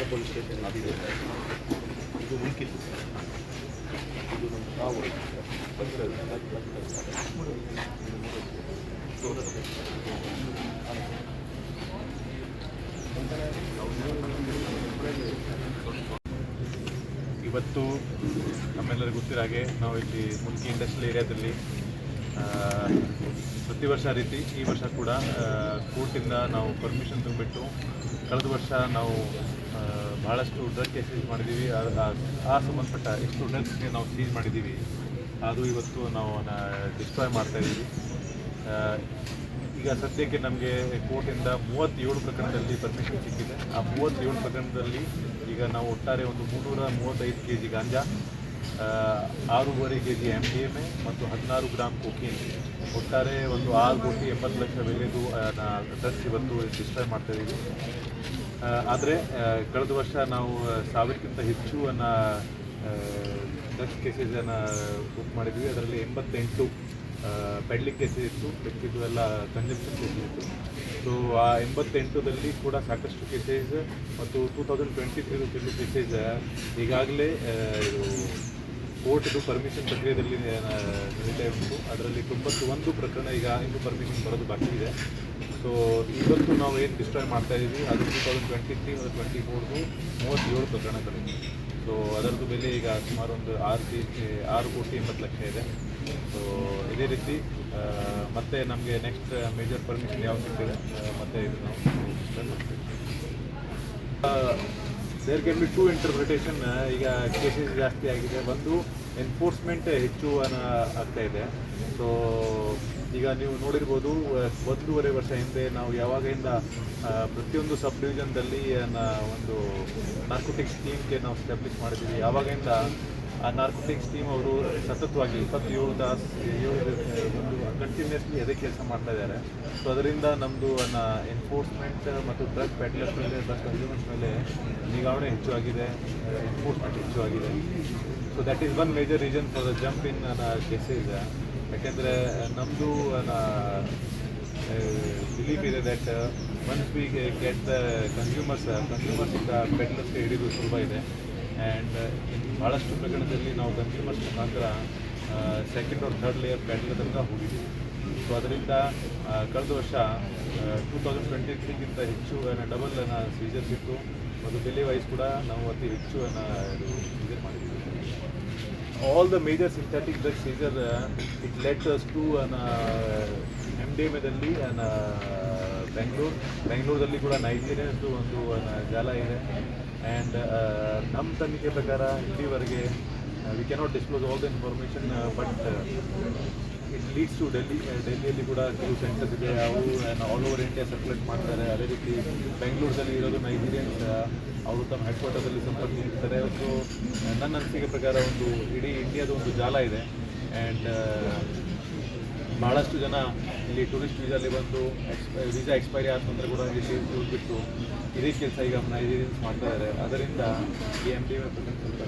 ಭಾಳ police station ಆಗಿದೆ. ಇದು ಉಳ್ಕಿತ್ತು ಸರ್, ಇದು ನಮ್ಮ ತಾವು ಇವತ್ತು ನಮ್ಮೆಲ್ಲರಿಗೂ ಗೊತ್ತಿರೋ ಹಾಗೆ ನಾವು ಇಲ್ಲಿ ಮುಲ್ಕಿ ಇಂಡಸ್ಟ್ರಿಯಲ್ ಏರಿಯಾದಲ್ಲಿ ಪ್ರತಿ ವರ್ಷ ರೀತಿ ಈ ವರ್ಷ ಕೂಡ ಕೋರ್ಟಿಂದ ನಾವು ಪರ್ಮಿಷನ್ ತಂದುಬಿಟ್ಟು ಕಳೆದ ವರ್ಷ ನಾವು ಭಾಳಷ್ಟು ಡ್ರಗ್ ಕೇಸಸ್ ಮಾಡಿದ್ದೀವಿ. ಆ ಸಂಬಂಧಪಟ್ಟ ಎಷ್ಟು ಡ್ರಗ್ಸ್ಗೆ ನಾವು ಸೀಸ್ ಮಾಡಿದ್ದೀವಿ ಅದು ಇವತ್ತು ನಾವು ಡಿಸ್ಟ್ರಾಯ್ ಮಾಡ್ತಾಯಿದ್ದೀವಿ. ಈಗ ಸದ್ಯಕ್ಕೆ ನಮಗೆ ಕೋರ್ಟಿಂದ 37 ಪ್ರಕರಣದಲ್ಲಿ ಪರ್ಮಿಷನ್ ಸಿಕ್ಕಿದೆ. ಆ 37 ಪ್ರಕರಣದಲ್ಲಿ ಈಗ ನಾವು ಒಟ್ಟಾರೆ ಒಂದು 335 kg ಗಾಂಜಾ, 6.5 kg MDMA ಮತ್ತು 16 ಗ್ರಾಮ್ ಕೊಕೀನ್, ಒಟ್ಟಾರೆ ಒಂದು 6,80,00,000 ಬೆಲೆದು ಡ್ರಗ್ಸ್ ಇವತ್ತು ಡಿಸ್ಟ್ರಾಯ್ ಮಾಡ್ತಾಯಿದ್ದೀವಿ. ಆದರೆ ಕಳೆದ ವರ್ಷ ನಾವು 1000ಕ್ಕಿಂತ ಹೆಚ್ಚು ಡ್ರಗ್ಸ್ ಕೇಸಸನ್ನು ಬುಕ್ ಮಾಡಿದ್ವಿ. ಅದರಲ್ಲಿ 88 ಪೆಡ್ಲಿಂಗ್ ಕೇಸಸ್ ಇತ್ತು, ಮಿಕ್ಕಿದ್ದು ಎಲ್ಲ ಕನ್ಸಂಪ್ಷನ್ ಕೇಸಸ್ ಇತ್ತು. ಸೊ ಆ 88ದಲ್ಲಿ ಕೂಡ ಸಾಕಷ್ಟು ಕೇಸಸ್ ಮತ್ತು 2023 ಕೆಲವು ಕೇಸಸ್ ಈಗಾಗಲೇ ಇದು ಕೋರ್ಟ್ದು ಪರ್ಮಿಷನ್ ಪ್ರಕ್ರಿಯೆಯಲ್ಲಿ ನಡೀತಾ ಉಂಟು. ಅದರಲ್ಲಿ 91 ಪ್ರಕರಣ ಈಗ ಇನ್ನೂ ಪರ್ಮಿಷನ್ ಬರೋದು ಬಾಕಿ ಇದೆ. ಸೊ ಇವತ್ತು ನಾವು ಏನು ಡಿಸ್ಟ್ರಾಯ್ ಮಾಡ್ತಾಯಿದ್ದೀವಿ ಅದು 2023 ಮತ್ತು 2024 37 ಪ್ರಕರಣಗಳು. ಸೊ ಅದರದ್ದು ಬೆಲೆ ಈಗ ಸುಮಾರು ಒಂದು 6,80,00,000 ಇದೆ. ಸೊ ಇದೇ ರೀತಿ ಮತ್ತೆ ನಮಗೆ ನೆಕ್ಸ್ಟ್ ಮೇಜರ್ ಪರ್ಮಿಷನ್ ಯಾವುದು ಸಿಗ್ತದೆ ಮತ್ತು ಇದು ನಾವು there can be two interpretation. ಈಗ ಕೇಸಸ್ ಜಾಸ್ತಿ ಆಗಿದೆ, ಒಂದು ಎನ್ಫೋರ್ಸ್ಮೆಂಟ್ ಹೆಚ್ಚು ಆಗ್ತಾ ಇದೆ. ಸೊ ಈಗ ನೀವು ನೋಡಿರ್ಬೋದು 1.5 ವರ್ಷ ಹಿಂದೆ ನಾವು ಯಾವಾಗಿಂದ ಪ್ರತಿಯೊಂದು ಸಬ್ ಡಿವಿಷನ್ದಲ್ಲಿ ಒಂದು ನಾರ್ಕೋಟಿಕ್ಸ್ ಟೀಮ್ಗೆ ನಾವು ಎಸ್ಟಾಬ್ಲಿಷ್ ಮಾಡಿದ್ದೀವಿ. ಯಾವಾಗಿಂದ ಆ ನಾರ್ಕೋಟಿಕ್ಸ್ ಟೀಮ್ ಅವರು ಸತತವಾಗಿ 27 ತಾಸು ಒಂದು ಕಂಟಿನ್ಯೂಸ್ಲಿ ಅದೇ ಕೆಲಸ ಮಾಡ್ತಾ ಇದ್ದಾರೆ. ಸೊ ಅದರಿಂದ ನಮ್ಮದು ಎನ್ಫೋರ್ಸ್ಮೆಂಟ್ ಮತ್ತು ಡ್ರಗ್ ಪೆಡ್ಲರ್ಸ್ ಮೇಲೆ, ಡ್ರಗ್ ಕನ್ಸ್ಯೂಮರ್ಸ್ ಮೇಲೆ ನಿಗಾವಣೆ ಹೆಚ್ಚು ಆಗಿದೆ, ಎನ್ಫೋರ್ಸ್ಮೆಂಟ್ ಹೆಚ್ಚು ಆಗಿದೆ. So that is one major reason for the jump in cases. ಯಾಕೆಂದರೆ ನಮ್ಮದು ಬಿಲೀಫ್ ಇದೆ that once we get the ಕನ್ಸ್ಯೂಮರ್ಸಿಂದ ಪೆಡ್ಲರ್ಸ್ಗೆ ಹಿಡಿದು ಸುಲಭ ಇದೆ. ಆ್ಯಂಡ್ ಭಾಳಷ್ಟು ಪ್ರಕರಣದಲ್ಲಿ ನಾವು ಕನ್ಸ್ಯೂಮರ್ಸ್ ಮುಖಾಂತರ second or third layer peddler ತನಕ ಹೋಗಿದ್ದೀವಿ. ಸೊ ಅದರಿಂದ ಕಳೆದ ವರ್ಷ 2023ಗಿಂತ ಹೆಚ್ಚು ಡಬಲ್ ಸೀಜರ್ಸ್ ಇತ್ತು ಮತ್ತು ಬೆಲೆ ವೈಸ್ ಕೂಡ ನಾವು ಅತಿ ಹೆಚ್ಚು ಸೀಜರ್ ಮಾಡಿದ್ದೀವಿ. All the major synthetic drug seizure it let us to MDMAದಲ್ಲಿ ಬೆಂಗಳೂರಲ್ಲಿ ಕೂಡ ನೈಜೀರಿಯನ್ಸ್ದು ಒಂದು ಜಾಲ ಇದೆ. ಆ್ಯಂಡ್ ನಮ್ಮ ತನಿಖೆ ಪ್ರಕಾರ ಇಲ್ಲಿವರೆಗೆ we cannot disclose all the information, but it leads to ಡೆಲ್ಲಿಯಲ್ಲಿ ಕೂಡ ಕೆಲವು ಸೆಂಟರ್ಸ್ ಇದೆ, ಅವು ಆಲ್ ಓವರ್ ಇಂಡಿಯಾ ಸರ್ಕ್ಯುಲೇಟ್ ಮಾಡ್ತಾರೆ. ಅದೇ ರೀತಿ ಬೆಂಗಳೂರಲ್ಲಿ ಇರೋದು ನೈಜೀರಿಯನ್ಸ್, ಅವರು ತಮ್ಮ ಹೆಡ್ ಕ್ವಾರ್ಟರ್ದಲ್ಲಿ ಸಂಪರ್ಕ ಇರ್ತಾರೆ. ಸೊ ನನ್ನ ಅನಿಸಿಕೆ ಪ್ರಕಾರ ಒಂದು ಇಡೀ ಇಂಡಿಯಾದ ಒಂದು ಜಾಲ ಇದೆ. ಆ್ಯಂಡ್ ಭಾಳಷ್ಟು ಜನ ಇಲ್ಲಿ ಟೂರಿಸ್ಟ್ ವೀಸಲ್ಲಿ ಬಂದು ವೀಸಾ ಎಕ್ಸ್ಪೈರಿ ಆದ ನಂತರ ಕೂಡ ಇಲ್ಲಿ ಉಳಿದ್ಬಿಟ್ಟು ಇದೇ ಕೆಲಸ ಈಗ ನೈಜೀರಿಯನ್ಸ್ ಮಾಡ್ತಾ ಇದ್ದಾರೆ. ಅದರಿಂದ ಈ MDMA ಪ್ರಕರಣ ಸ್ವಲ್ಪ